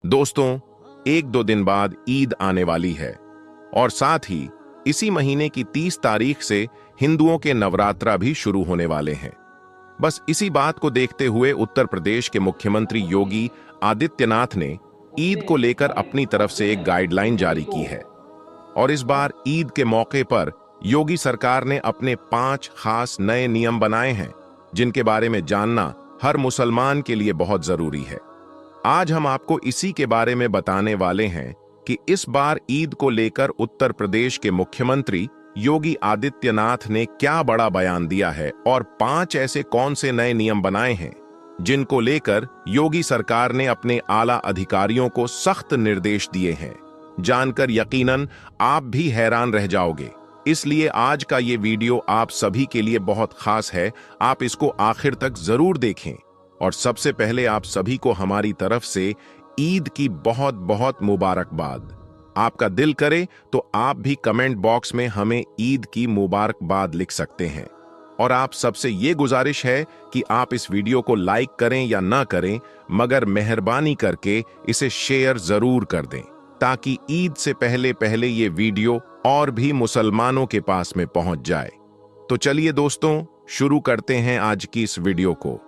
दोस्तों, एक दो दिन बाद ईद आने वाली है और साथ ही इसी महीने की 30 तारीख से हिंदुओं के नवरात्रा भी शुरू होने वाले हैं। बस इसी बात को देखते हुए उत्तर प्रदेश के मुख्यमंत्री योगी आदित्यनाथ ने ईद को लेकर अपनी तरफ से एक गाइडलाइन जारी की है। और इस बार ईद के मौके पर योगी सरकार ने अपने 5 खास नए नियम बनाए हैं, जिनके बारे में जानना हर मुसलमान के लिए बहुत जरूरी है। आज हम आपको इसी के बारे में बताने वाले हैं कि इस बार ईद को लेकर उत्तर प्रदेश के मुख्यमंत्री योगी आदित्यनाथ ने क्या बड़ा बयान दिया है और 5 ऐसे कौन से नए नियम बनाए हैं जिनको लेकर योगी सरकार ने अपने आला अधिकारियों को सख्त निर्देश दिए हैं। जानकर यकीनन आप भी हैरान रह जाओगे। इसलिए आज का ये वीडियो आप सभी के लिए बहुत खास है। आप इसको आखिर तक जरूर देखें। और सबसे पहले आप सभी को हमारी तरफ से ईद की बहुत बहुत मुबारकबाद। आपका दिल करे तो आप भी कमेंट बॉक्स में हमें ईद की मुबारकबाद लिख सकते हैं। और आप सबसे ये गुजारिश है कि आप इस वीडियो को लाइक करें या ना करें, मगर मेहरबानी करके इसे शेयर जरूर कर दें, ताकि ईद से पहले पहले ये वीडियो और भी मुसलमानों के पास में पहुंच जाए। तो चलिए दोस्तों, शुरू करते हैं आज की इस वीडियो को।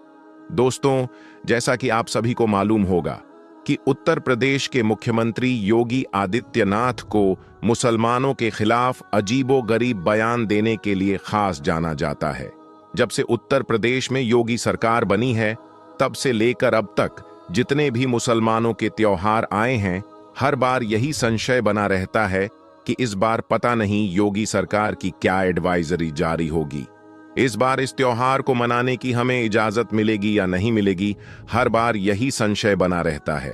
दोस्तों, जैसा कि आप सभी को मालूम होगा कि उत्तर प्रदेश के मुख्यमंत्री योगी आदित्यनाथ को मुसलमानों के खिलाफ अजीबोगरीब बयान देने के लिए खास जाना जाता है। जब से उत्तर प्रदेश में योगी सरकार बनी है, तब से लेकर अब तक जितने भी मुसलमानों के त्योहार आए हैं, हर बार यही संशय बना रहता है कि इस बार पता नहीं योगी सरकार की क्या एडवाइजरी जारी होगी। इस बार इस त्योहार को मनाने की हमें इजाजत मिलेगी या नहीं मिलेगी, हर बार यही संशय बना रहता है।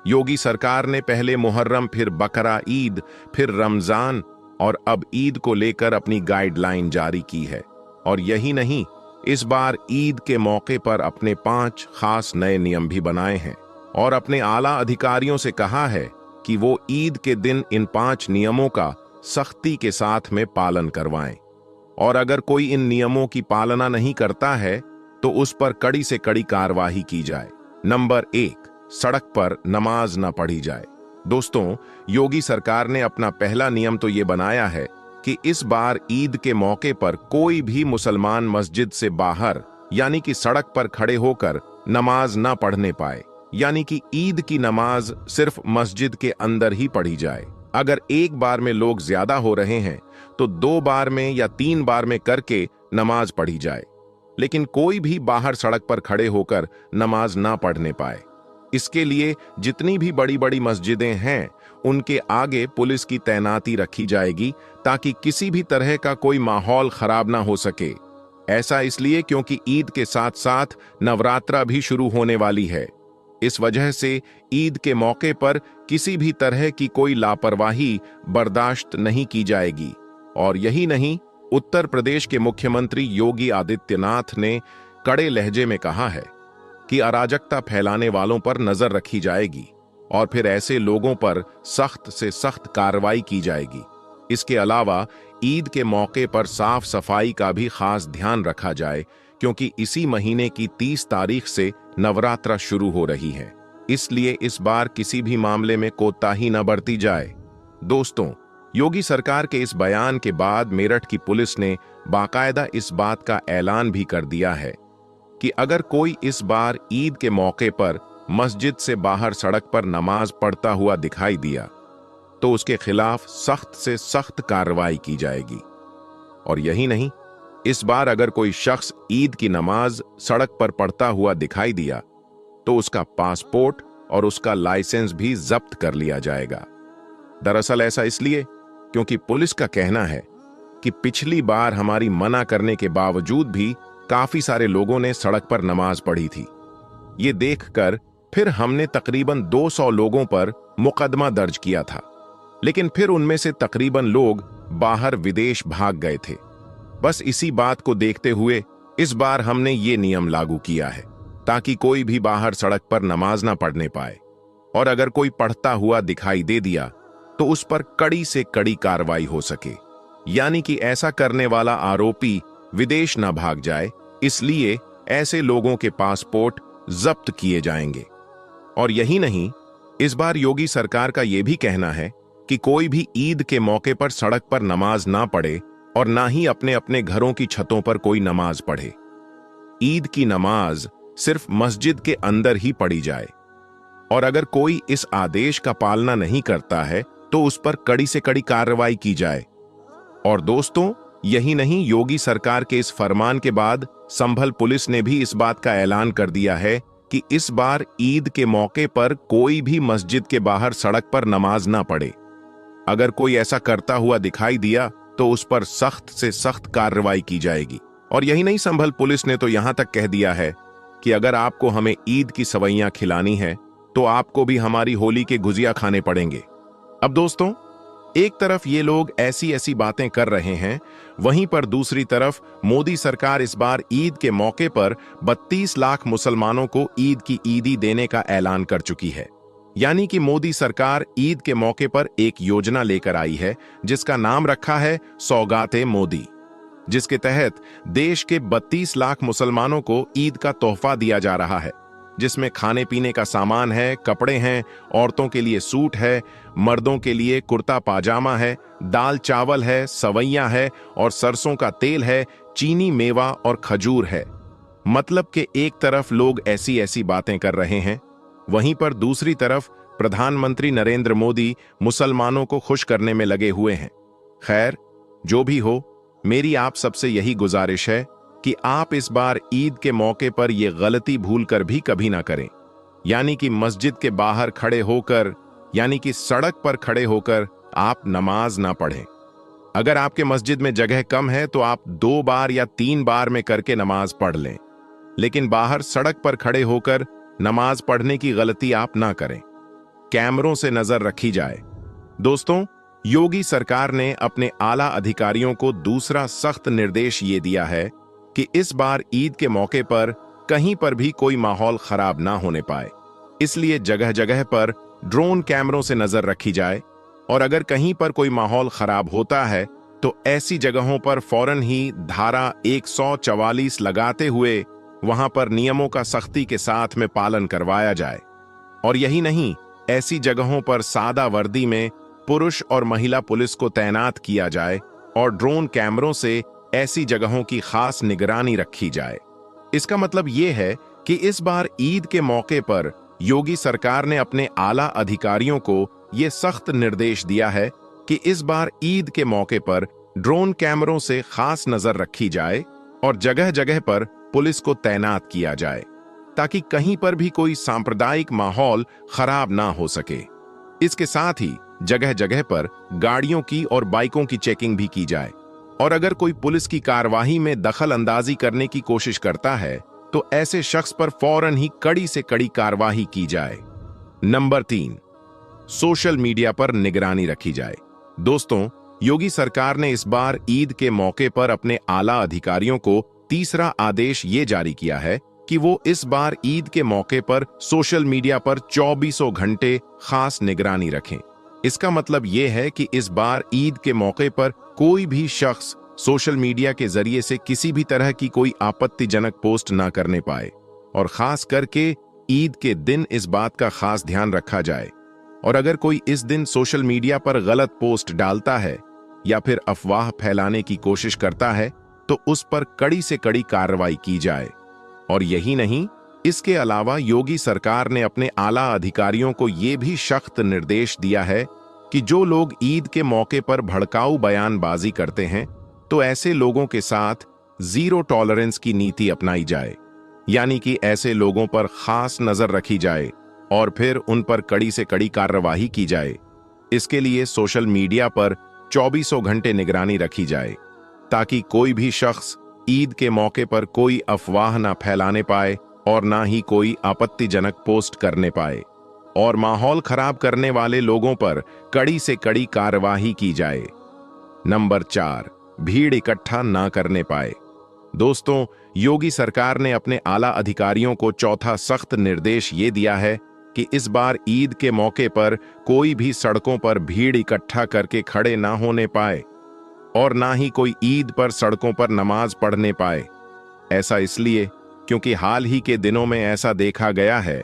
योगी सरकार ने पहले मुहर्रम, फिर बकरा ईद, फिर रमजान और अब ईद को लेकर अपनी गाइडलाइन जारी की है। और यही नहीं, इस बार ईद के मौके पर अपने 5 खास नए नियम भी बनाए हैं और अपने आला अधिकारियों से कहा है कि वो ईद के दिन इन 5 नियमों का सख्ती के साथ में पालन करवाएं। और अगर कोई इन नियमों की पालना नहीं करता है तो उस पर कड़ी से कड़ी कार्रवाई की जाए। नंबर 1, सड़क पर नमाज न पढ़ी जाए। दोस्तों, योगी सरकार ने अपना पहला नियम तो ये बनाया है कि इस बार ईद के मौके पर कोई भी मुसलमान मस्जिद से बाहर यानी कि सड़क पर खड़े होकर नमाज न पढ़ने पाए, यानी कि ईद की नमाज सिर्फ मस्जिद के अंदर ही पढ़ी जाए। अगर एक बार में लोग ज्यादा हो रहे हैं तो 2 बार में या 3 बार में करके नमाज पढ़ी जाए, लेकिन कोई भी बाहर सड़क पर खड़े होकर नमाज ना पढ़ने पाए। इसके लिए जितनी भी बड़ी बड़ी मस्जिदें हैं, उनके आगे पुलिस की तैनाती रखी जाएगी ताकि किसी भी तरह का कोई माहौल खराब ना हो सके। ऐसा इसलिए क्योंकि ईद के साथ साथ नवरात्रा भी शुरू होने वाली है। इस वजह से ईद के मौके पर किसी भी तरह की कोई लापरवाही बर्दाश्त नहीं की जाएगी। और यही नहीं, उत्तर प्रदेश के मुख्यमंत्री योगी आदित्यनाथ ने कड़े लहजे में कहा है कि अराजकता फैलाने वालों पर नजर रखी जाएगी और फिर ऐसे लोगों पर सख्त से सख्त कार्रवाई की जाएगी। इसके अलावा ईद के मौके पर साफ सफाई का भी खास ध्यान रखा जाए, क्योंकि इसी महीने की 30 तारीख से नवरात्रा शुरू हो रही है। इसलिए इस बार किसी भी मामले में कोताही न बरती जाए। दोस्तों, योगी सरकार के इस बयान के बाद मेरठ की पुलिस ने बाकायदा इस बात का ऐलान भी कर दिया है कि अगर कोई इस बार ईद के मौके पर मस्जिद से बाहर सड़क पर नमाज पढ़ता हुआ दिखाई दिया तो उसके खिलाफ सख्त से सख्त कार्रवाई की जाएगी। और यही नहीं, इस बार अगर कोई शख्स ईद की नमाज सड़क पर पढ़ता हुआ दिखाई दिया तो उसका पासपोर्ट और उसका लाइसेंस भी जब्त कर लिया जाएगा। दरअसल ऐसा इसलिए क्योंकि पुलिस का कहना है कि पिछली बार हमारी मना करने के बावजूद भी काफी सारे लोगों ने सड़क पर नमाज पढ़ी थी। ये देखकर फिर हमने तकरीबन 200 लोगों पर मुकदमा दर्ज किया था, लेकिन फिर उनमें से तकरीबन लोग बाहर विदेश भाग गए थे। बस इसी बात को देखते हुए इस बार हमने ये नियम लागू किया है ताकि कोई भी बाहर सड़क पर नमाज ना पढ़ने पाए, और अगर कोई पढ़ता हुआ दिखाई दे दिया तो उस पर कड़ी से कड़ी कार्रवाई हो सके, यानी कि ऐसा करने वाला आरोपी विदेश ना भाग जाए। इसलिए ऐसे लोगों के पासपोर्ट जब्त किए जाएंगे। और यही नहीं, इस बार योगी सरकार का यह भी कहना है कि कोई भी ईद के मौके पर सड़क पर नमाज ना पढ़े और ना ही अपने अपने घरों की छतों पर कोई नमाज पढ़े। ईद की नमाज सिर्फ मस्जिद के अंदर ही पढ़ी जाए और अगर कोई इस आदेश का पालना नहीं करता है तो उस पर कड़ी से कड़ी कार्रवाई की जाए। और दोस्तों, यही नहीं, योगी सरकार के इस फरमान के बाद संभल पुलिस ने भी इस बात का ऐलान कर दिया है कि इस बार ईद के मौके पर कोई भी मस्जिद के बाहर सड़क पर नमाज ना पढ़े। अगर कोई ऐसा करता हुआ दिखाई दिया तो उस पर सख्त से सख्त कार्रवाई की जाएगी। और यही नहीं, संभल पुलिस ने तो यहां तक कह दिया है कि अगर आपको हमें ईद की सवैयां खिलानी है तो आपको भी हमारी होली के गुजिया खाने पड़ेंगे। अब दोस्तों, एक तरफ ये लोग ऐसी ऐसी बातें कर रहे हैं, वहीं पर दूसरी तरफ मोदी सरकार इस बार ईद के मौके पर 32 लाख मुसलमानों को ईद की ईदी देने का ऐलान कर चुकी है। यानी कि मोदी सरकार ईद के मौके पर एक योजना लेकर आई है जिसका नाम रखा है सौगाते मोदी, जिसके तहत देश के 32 लाख मुसलमानों को ईद का तोहफा दिया जा रहा है, जिसमें खाने पीने का सामान है, कपड़े हैं, औरतों के लिए सूट है, मर्दों के लिए कुर्ता पाजामा है, दाल चावल है, सवैयां है और सरसों का तेल है, चीनी, मेवा और खजूर है। मतलब कि एक तरफ लोग ऐसी ऐसी बातें कर रहे हैं, वहीं पर दूसरी तरफ प्रधानमंत्री नरेंद्र मोदी मुसलमानों को खुश करने में लगे हुए हैं। खैर, जो भी हो, मेरी आप सबसे यही गुजारिश है कि आप इस बार ईद के मौके पर यह गलती भूलकर भी कभी ना करें, यानी कि मस्जिद के बाहर खड़े होकर, यानी कि सड़क पर खड़े होकर आप नमाज ना पढ़ें। अगर आपके मस्जिद में जगह कम है तो आप 2 बार या 3 बार में करके नमाज पढ़ लें, लेकिन बाहर सड़क पर खड़े होकर नमाज पढ़ने की गलती आप ना करें। कैमरों से नजर रखी जाए। दोस्तों, योगी सरकार ने अपने आला अधिकारियों को दूसरा सख्त निर्देश ये दिया है कि इस बार ईद के मौके पर कहीं पर भी कोई माहौल खराब ना होने पाए, इसलिए जगह जगह पर ड्रोन कैमरों से नजर रखी जाए और अगर कहीं पर कोई माहौल खराब होता है तो ऐसी जगहों पर फौरन ही धारा 144 लगाते हुए वहां पर नियमों का सख्ती के साथ में पालन करवाया जाए। और यही नहीं, ऐसी जगहों पर सादा वर्दी में पुरुष और महिला पुलिस को तैनात किया जाए और ड्रोन कैमरों से ऐसी जगहों की खास निगरानी रखी जाए। इसका मतलब यह है कि इस बार ईद के मौके पर योगी सरकार ने अपने आला अधिकारियों को यह सख्त निर्देश दिया है कि इस बार ईद के मौके पर ड्रोन कैमरों से खास नजर रखी जाए और जगह जगह पर पुलिस को तैनात किया जाए ताकि कहीं पर भी कोई सांप्रदायिक माहौल खराब ना हो सके। इसके साथ ही जगह जगह पर गाड़ियों की और बाइकों की चेकिंग भी की जाए और अगर कोई पुलिस की कार्यवाही में दखल अंदाजी करने की कोशिश करता है तो ऐसे शख्स पर फौरन ही कड़ी से कड़ी कार्यवाही की जाए। नंबर 3, सोशल मीडिया पर निगरानी रखी जाए। दोस्तों, योगी सरकार ने इस बार ईद के मौके पर अपने आला अधिकारियों को तीसरा आदेश ये जारी किया है कि वो इस बार ईद के मौके पर सोशल मीडिया पर 24 घंटे खास निगरानी रखें। इसका मतलब यह है कि इस बार ईद के मौके पर कोई भी शख्स सोशल मीडिया के जरिए से किसी भी तरह की कोई आपत्तिजनक पोस्ट ना करने पाए और खास करके ईद के दिन इस बात का खास ध्यान रखा जाए और अगर कोई इस दिन सोशल मीडिया पर गलत पोस्ट डालता है या फिर अफवाह फैलाने की कोशिश करता है तो उस पर कड़ी से कड़ी कार्रवाई की जाए। और यही नहीं, इसके अलावा योगी सरकार ने अपने आला अधिकारियों को यह भी सख्त निर्देश दिया है कि जो लोग ईद के मौके पर भड़काऊ बयानबाजी करते हैं तो ऐसे लोगों के साथ 0 टॉलरेंस की नीति अपनाई जाए, यानी कि ऐसे लोगों पर खास नजर रखी जाए और फिर उन पर कड़ी से कड़ी कार्रवाई की जाए। इसके लिए सोशल मीडिया पर 24 घंटे निगरानी रखी जाए ताकि कोई भी शख्स ईद के मौके पर कोई अफवाह ना फैलाने पाए और ना ही कोई आपत्तिजनक पोस्ट करने पाए और माहौल खराब करने वाले लोगों पर कड़ी से कड़ी कार्रवाई की जाए। नंबर 4, भीड़ इकट्ठा ना करने पाए। दोस्तों, योगी सरकार ने अपने आला अधिकारियों को चौथा सख्त निर्देश ये दिया है कि इस बार ईद के मौके पर कोई भी सड़कों पर भीड़ इकट्ठा करके खड़े ना होने पाए और ना ही कोई ईद पर सड़कों पर नमाज पढ़ने पाए। ऐसा इसलिए क्योंकि हाल ही के दिनों में ऐसा देखा गया है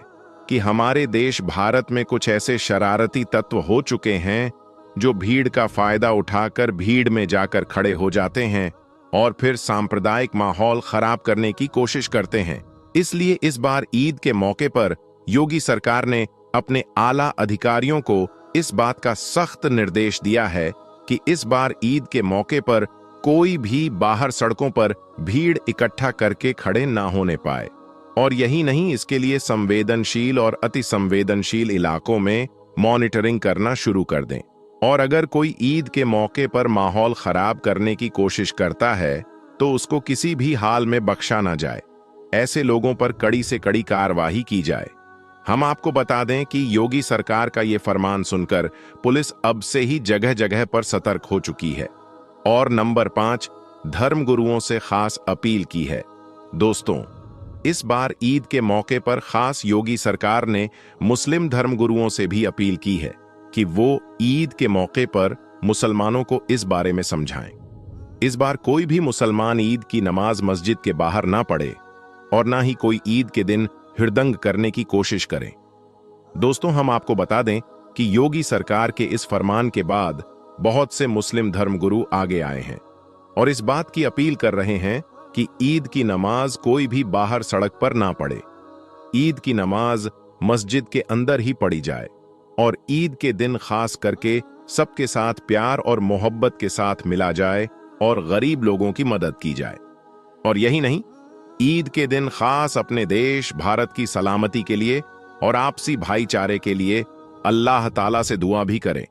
कि हमारे देश भारत में कुछ ऐसे शरारती तत्व हो चुके हैं जो भीड़ का फायदा उठाकर भीड़ में जाकर खड़े हो जाते हैं और फिर सांप्रदायिक माहौल खराब करने की कोशिश करते हैं। इसलिए इस बार ईद के मौके पर योगी सरकार ने अपने आला अधिकारियों को इस बात का सख्त निर्देश दिया है कि इस बार ईद के मौके पर कोई भी बाहर सड़कों पर भीड़ इकट्ठा करके खड़े ना होने पाए। और यही नहीं, इसके लिए संवेदनशील और अति संवेदनशील इलाकों में मॉनिटरिंग करना शुरू कर दें। और अगर कोई ईद के मौके पर माहौल खराब करने की कोशिश करता है तो उसको किसी भी हाल में बख्शा ना जाए। ऐसे लोगों पर कड़ी से कड़ी कार्रवाई की जाए। हम आपको बता दें कि योगी सरकार का ये फरमान सुनकर पुलिस अब से ही जगह जगह पर सतर्क हो चुकी है। और नंबर 5, धर्म गुरुओं से खास अपील की है। दोस्तों, इस बार ईद के मौके पर खास योगी सरकार ने मुस्लिम धर्म गुरुओं से भी अपील की है कि वो ईद के मौके पर मुसलमानों को इस बारे में समझाएं। इस बार कोई भी मुसलमान ईद की नमाज मस्जिद के बाहर ना पढ़े और ना ही कोई ईद के दिन हृदंग करने की कोशिश करें। दोस्तों, हम आपको बता दें कि योगी सरकार के इस फरमान के बाद बहुत से मुस्लिम धर्मगुरु आगे आए हैं और इस बात की अपील कर रहे हैं कि ईद की नमाज कोई भी बाहर सड़क पर ना पढ़े। ईद की नमाज मस्जिद के अंदर ही पढ़ी जाए और ईद के दिन खास करके सबके साथ प्यार और मोहब्बत के साथ मिला जाए और गरीब लोगों की मदद की जाए। और यही नहीं, ईद के दिन खास अपने देश भारत की सलामती के लिए और आपसी भाईचारे के लिए अल्लाह ताला से दुआ भी करें।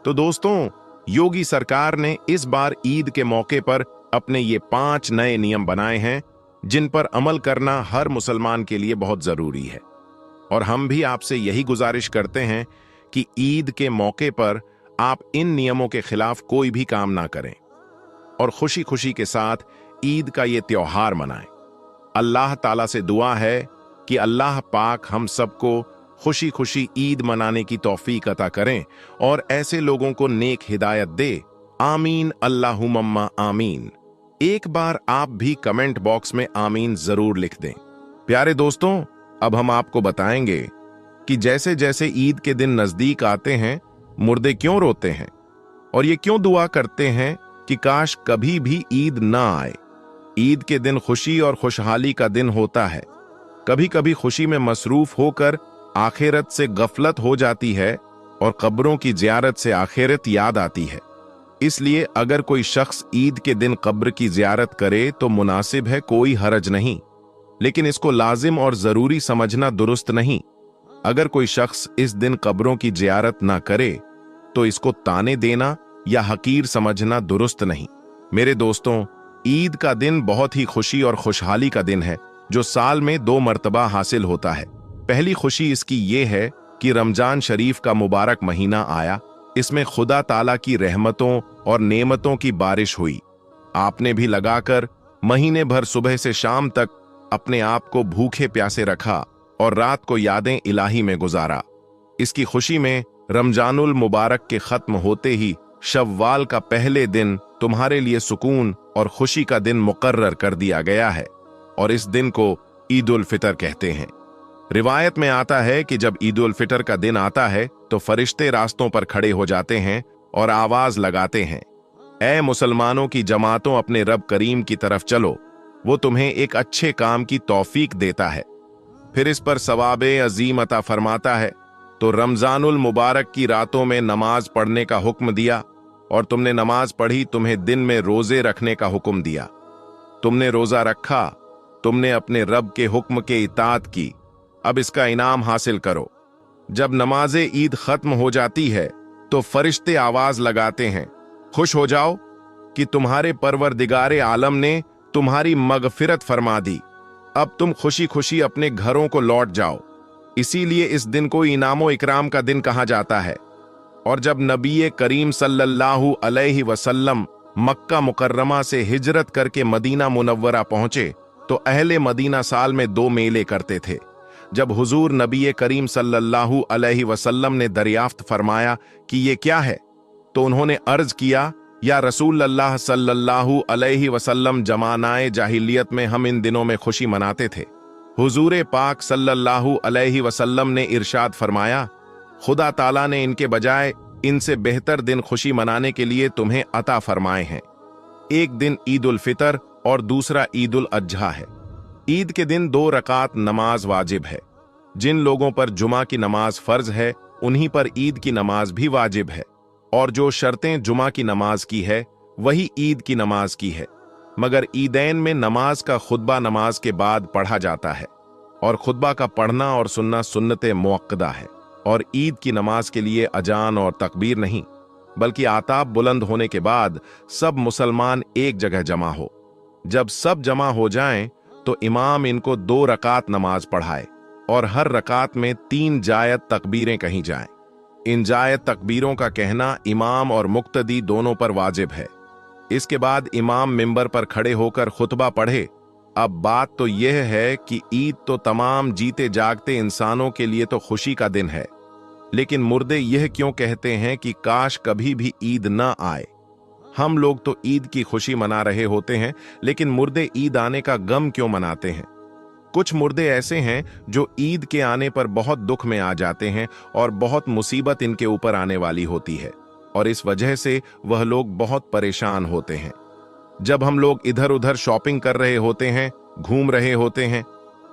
तो दोस्तों, योगी सरकार ने इस बार ईद के मौके पर अपने ये 5 नए नियम बनाए हैं जिन पर अमल करना हर मुसलमान के लिए बहुत जरूरी है। और हम भी आपसे यही गुजारिश करते हैं कि ईद के मौके पर आप इन नियमों के खिलाफ कोई भी काम ना करें और खुशी खुशी के साथ ईद का ये त्योहार मनाएं। अल्लाह ताला से दुआ है कि अल्लाह पाक हम सबको खुशी खुशी ईद मनाने की तौफीक अता करें और ऐसे लोगों को नेक हिदायत दे। आमीन अल्लाहुम्मा आमीन। एक बार आप भी कमेंट बॉक्स में आमीन जरूर लिख दें। प्यारे दोस्तों, अब हम आपको बताएंगे कि जैसे जैसे ईद के दिन नजदीक आते हैं मुर्दे क्यों रोते हैं और ये क्यों दुआ करते हैं कि काश कभी भी ईद ना आए। ईद के दिन खुशी और खुशहाली का दिन होता है। कभी कभी खुशी में मसरूफ होकर आखिरत से गफलत हो जाती है और कब्रों की जियारत से आखिरत याद आती है। इसलिए अगर कोई शख्स ईद के दिन कब्र की जियारत करे तो मुनासिब है, कोई हरज नहीं, लेकिन इसको लाजिम और जरूरी समझना दुरुस्त नहीं। अगर कोई शख्स इस दिन कब्रों की जियारत ना करे तो इसको ताने देना या हकीर समझना दुरुस्त नहीं। मेरे दोस्तों, ईद का दिन बहुत ही खुशी और खुशहाली का दिन है जो साल में 2 मर्तबा हासिल होता है। पहली खुशी इसकी ये है कि रमजान शरीफ का मुबारक महीना आया। इसमें खुदा ताला की रहमतों और नेमतों की बारिश हुई। आपने भी लगाकर महीने भर सुबह से शाम तक अपने आप को भूखे प्यासे रखा और रात को यादें इलाही में गुजारा। इसकी खुशी में रमजानुल मुबारक के खत्म होते ही शव्वाल का पहले दिन तुम्हारे लिए सुकून और खुशी का दिन मुकर्रर कर दिया गया है और इस दिन को ईद उल फितर कहते हैं। रिवायत में आता है कि जब ईद उल फितर का दिन आता है तो फरिश्ते रास्तों पर खड़े हो जाते हैं और आवाज लगाते हैं, ऐ मुसलमानों की जमातों, अपने रब करीम की तरफ चलो, वो तुम्हें एक अच्छे काम की तौफीक देता है, फिर इस पर सवाबे अजीम अता फरमाता है। तो रमजानुल मुबारक की रातों में नमाज पढ़ने का हुक्म दिया और तुमने नमाज पढ़ी, तुम्हें दिन में रोजे रखने का हुक्म दिया। तुमने रोजा रखा, तुमने अपने रब के हुक्म के इताअत की, अब इसका इनाम हासिल करो। जब नमाजे ईद खत्म हो जाती है तो फरिश्ते आवाज लगाते हैं, खुश हो जाओ कि तुम्हारे परवरदिगारे आलम ने तुम्हारी मगफिरत फरमा दी, अब तुम खुशी खुशी अपने घरों को लौट जाओ। इसीलिए इस दिन को इनामो इकराम का दिन कहा जाता है। और जब नबी करीम सल्लल्लाहु अलैहि वसल्लम मक्का मुकर्रमा से हिजरत करके मदीना मुनव्वरा पहुंचे तो अहले मदीना साल में 2 मेले करते थे। जब हुजूर नबी करीम सल्लल्लाहु अलैहि वसल्लम ने दरियाफ्त फरमाया कि ये क्या है, तो उन्होंने अर्ज किया, या रसूल अल्लाह सल्लल्लाहु अलैहि वसल्लम, जमानाए जाहिलियत में हम इन दिनों में खुशी मनाते थे। हुजूर पाक सल्लल्लाहु अलैहि वसल्लम ने इरशाद फरमाया, खुदा ताला ने इनके बजाय इनसे बेहतर दिन खुशी मनाने के लिए तुम्हें अता फरमाए हैं। एक दिन ईद उल फितर और दूसरा ईद उल अजहा है। ईद के दिन 2 रकात नमाज वाजिब है। जिन लोगों पर जुमा की नमाज फर्ज है उन्हीं पर ईद की नमाज भी वाजिब है, और जो शर्तें जुमा की नमाज की है वही ईद की नमाज की है। मगर ईदैन में नमाज का खुतबा नमाज के बाद पढ़ा जाता है, और खुतबा का पढ़ना और सुनना सुन्नते मुअक्कदा है। और ईद की नमाज के लिए अजान और तकबीर नहीं, बल्कि आताब बुलंद होने के बाद सब मुसलमान एक जगह जमा हो। जब सब जमा हो जाएं, तो इमाम इनको 2 रकात नमाज पढ़ाए और हर रकात में 3 जायद तकबीरें कही जाएं। इन जायद तकबीरों का कहना इमाम और मुक्तदी दोनों पर वाजिब है। इसके बाद इमाम मिंबर पर खड़े होकर खुतबा पढ़े। अब बात तो यह है कि ईद तो तमाम जीते जागते इंसानों के लिए तो खुशी का दिन है, लेकिन मुर्दे यह क्यों कहते हैं कि काश कभी भी ईद न आए। हम लोग तो ईद की खुशी मना रहे होते हैं, लेकिन मुर्दे ईद आने का गम क्यों मनाते हैं। कुछ मुर्दे ऐसे हैं जो ईद के आने पर बहुत दुख में आ जाते हैं और बहुत मुसीबत इनके ऊपर आने वाली होती है, और इस वजह से वह लोग बहुत परेशान होते हैं। जब हम लोग इधर उधर शॉपिंग कर रहे होते हैं, घूम रहे होते हैं,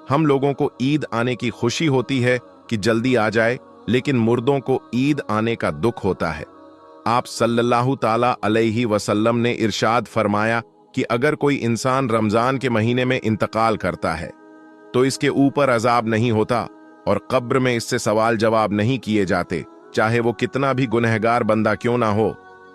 हम लोगों को ईद आने की खुशी होती है कि जल्दी आ जाए, लेकिन मुर्दों को ईद आने का दुख होता है। आप सल्लल्लाहु ताला अलैहि वसल्लम ने इरशाद फरमाया कि अगर कोई इंसान रमजान के महीने में इंतकाल करता है तो इसके ऊपर अजाब नहीं होता और कब्र में इससे सवाल जवाब नहीं किए जाते, चाहे वो कितना भी गुनहगार बंदा क्यों ना हो।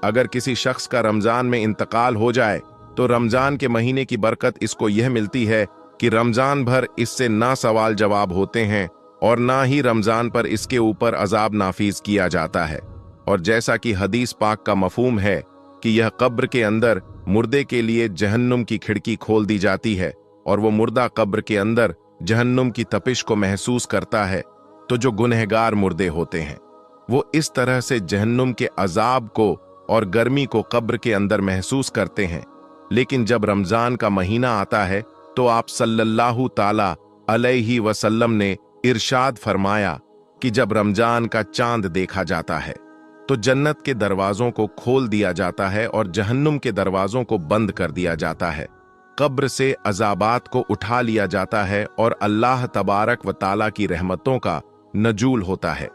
अगर किसी शख्स का रमजान में इंतकाल हो जाए तो रमजान के महीने की बरकत इसको यह मिलती है कि रमजान भर इससे ना सवाल जवाब होते हैं और ना ही रमजान पर इसके ऊपर अजाब नाफिज किया जाता है। और जैसा कि हदीस पाक का मफहूम है कि यह कब्र के अंदर मुर्दे के लिए जहन्नुम की खिड़की खोल दी जाती है और वो मुर्दा कब्र के अंदर जहन्नुम की तपिश को महसूस करता है, तो जो गुनहगार मुर्दे होते हैं वो इस तरह से जहन्नुम के अजाब को और गर्मी को कब्र के अंदर महसूस करते हैं। लेकिन जब रमजान का महीना आता है तो आप सल्लल्लाहु ताला अलैहि वसल्लम ने इरशाद फरमाया कि जब रमजान का चांद देखा जाता है तो जन्नत के दरवाजों को खोल दिया जाता है और जहन्नुम के दरवाजों को बंद कर दिया जाता है। कब्र से अजाबात को उठा लिया जाता है और अल्लाह तबारक व ताला की रहमतों का नजूल होता है।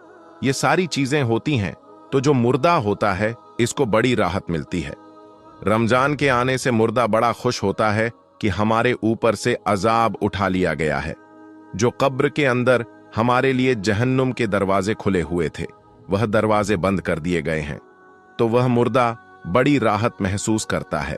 ये सारी चीजें होती हैं तो जो मुर्दा होता है इसको बड़ी राहत मिलती है। रमजान के आने से मुर्दा बड़ा खुश होता है कि हमारे ऊपर से अजाब उठा लिया गया है। जो कब्र के अंदर हमारे लिए जहन्नुम के दरवाजे खुले हुए थे वह दरवाजे बंद कर दिए गए हैं, तो वह मुर्दा बड़ी राहत महसूस करता है।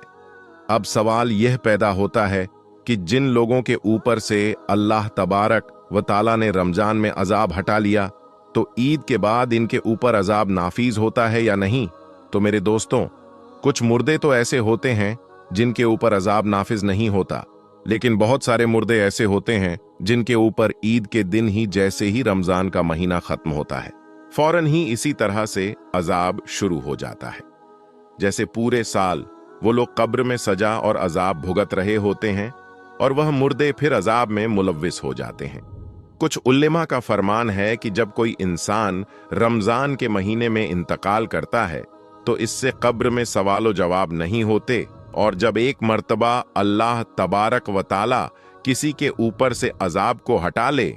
अब सवाल यह पैदा होता है कि जिन लोगों के ऊपर से अल्लाह तबारक व ताला ने रमजान में अजाब हटा लिया, तो ईद के बाद इनके ऊपर अजाब नाफिज होता है या नहीं। तो मेरे दोस्तों, कुछ मुर्दे तो ऐसे होते हैं जिनके ऊपर अजाब नाफिज नहीं होता, लेकिन बहुत सारे मुर्दे ऐसे होते हैं जिनके ऊपर ईद के दिन ही जैसे ही रमजान का महीना खत्म होता है फौरन ही इसी तरह से अजाब शुरू हो जाता है। जैसे पूरे साल वो लोग कब्र में सजा और अजाब भुगत रहे होते हैं और वह मुर्दे फिर अजाब में मुलव्विस हो जाते हैं। कुछ उल्लेमा का फरमान है कि जब कोई इंसान रमजान के महीने में इंतकाल करता है तो इससे कब्र में सवालो जवाब नहीं होते, और जब एक मर्तबा अल्लाह तबारक व ताला किसी के ऊपर से अजाब को हटा ले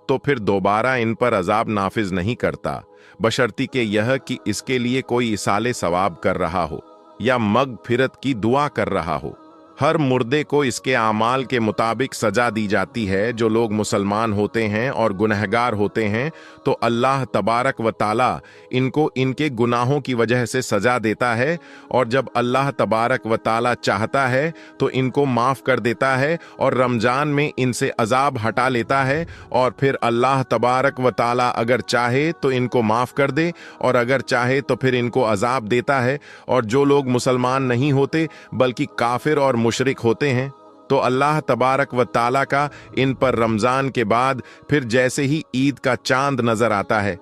तो फिर दोबारा इन पर अजाब नाफिज नहीं करता, बशर्ती के यह कि इसके लिए कोई इसाले सवाब कर रहा हो या मगफिरत की दुआ कर रहा हो। हर मुर्दे को इसके आमाल के मुताबिक सजा दी जाती है। जो लोग मुसलमान होते हैं और गुनहगार होते हैं तो अल्लाह तबारक व ताला इनको इनके गुनाहों की वजह से सजा देता है, और जब अल्लाह तबारक व ताला चाहता है तो इनको माफ़ कर देता है और रमजान में इनसे अजाब हटा लेता है। और फिर अल्लाह तबारक व ताला अगर चाहे तो इनको माफ़ कर दे और अगर चाहे तो फिर इनको अजाब देता है। और जो लोग मुसलमान नहीं होते बल्कि काफिर और मुशरिक होते हैं तो अल्लाह तबारक व ताला का इन पर रमजान के बाद फिर जैसे ही ईद का चांद नजर आता है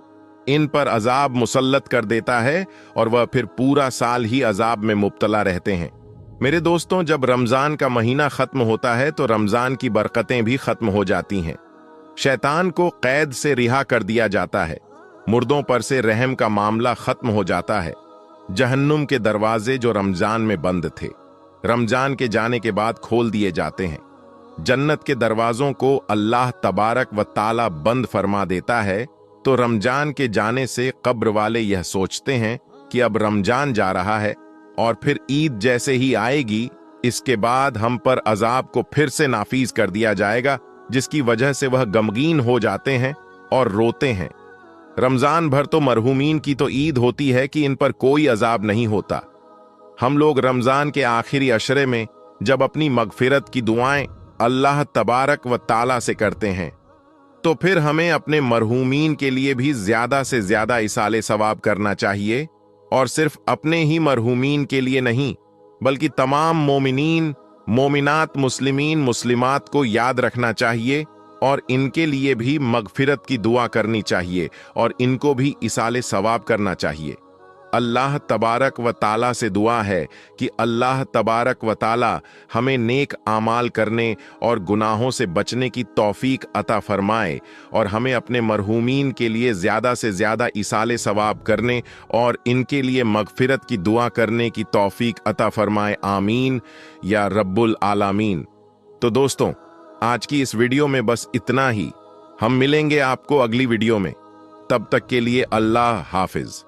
इन पर अजाब मुसल्लत कर देता है और वह फिर पूरा साल ही अजाब में मुब्तला रहते हैं। मेरे दोस्तों, जब रमजान का महीना खत्म होता है तो रमजान की बरकतें भी खत्म हो जाती हैं। शैतान को कैद से रिहा कर दिया जाता है, मुर्दों पर से रहम का मामला खत्म हो जाता है। जहन्नुम के दरवाजे जो रमजान में बंद थे, रमजान के जाने के बाद खोल दिए जाते हैं। जन्नत के दरवाजों को अल्लाह तबारक व ताला बंद फरमा देता है, तो रमजान के जाने से कब्र वाले यह सोचते हैं कि अब रमजान जा रहा है और फिर ईद जैसे ही आएगी, इसके बाद हम पर अजाब को फिर से नाफीज कर दिया जाएगा, जिसकी वजह से वह गमगीन हो जाते हैं और रोते हैं। रमजान भर तो मरहूमीन की तो ईद होती है कि इन पर कोई अजाब नहीं होता। हम लोग रमजान के आखिरी अशरे में जब अपनी मगफिरत की दुआएं अल्लाह तबारक व ताला से करते हैं, तो फिर हमें अपने मरहूमीन के लिए भी ज्यादा से ज्यादा इसाले सवाब करना चाहिए, और सिर्फ अपने ही मरहूमीन के लिए नहीं, बल्कि तमाम मोमिनीन, मोमिनात, मुस्लिमीन, मुस्लिमात को याद रखना चाहिए और इनके लिए भी मगफिरत की दुआ करनी चाहिए और इनको भी इसाले सवाब करना चाहिए। अल्लाह तबारक व ताला से दुआ है कि अल्लाह तबारक व ताला हमें नेक आमाल करने और गुनाहों से बचने की तौफीक अता फरमाए और हमें अपने मरहूमीन के लिए ज़्यादा से ज़्यादा इसाले सवाब करने और इनके लिए मगफिरत की दुआ करने की तौफीक अता फरमाए। आमीन या रब्बुल आलामीन। तो दोस्तों, आज की इस वीडियो में बस इतना ही। हम मिलेंगे आपको अगली वीडियो में। तब तक के लिए अल्लाह हाफिज।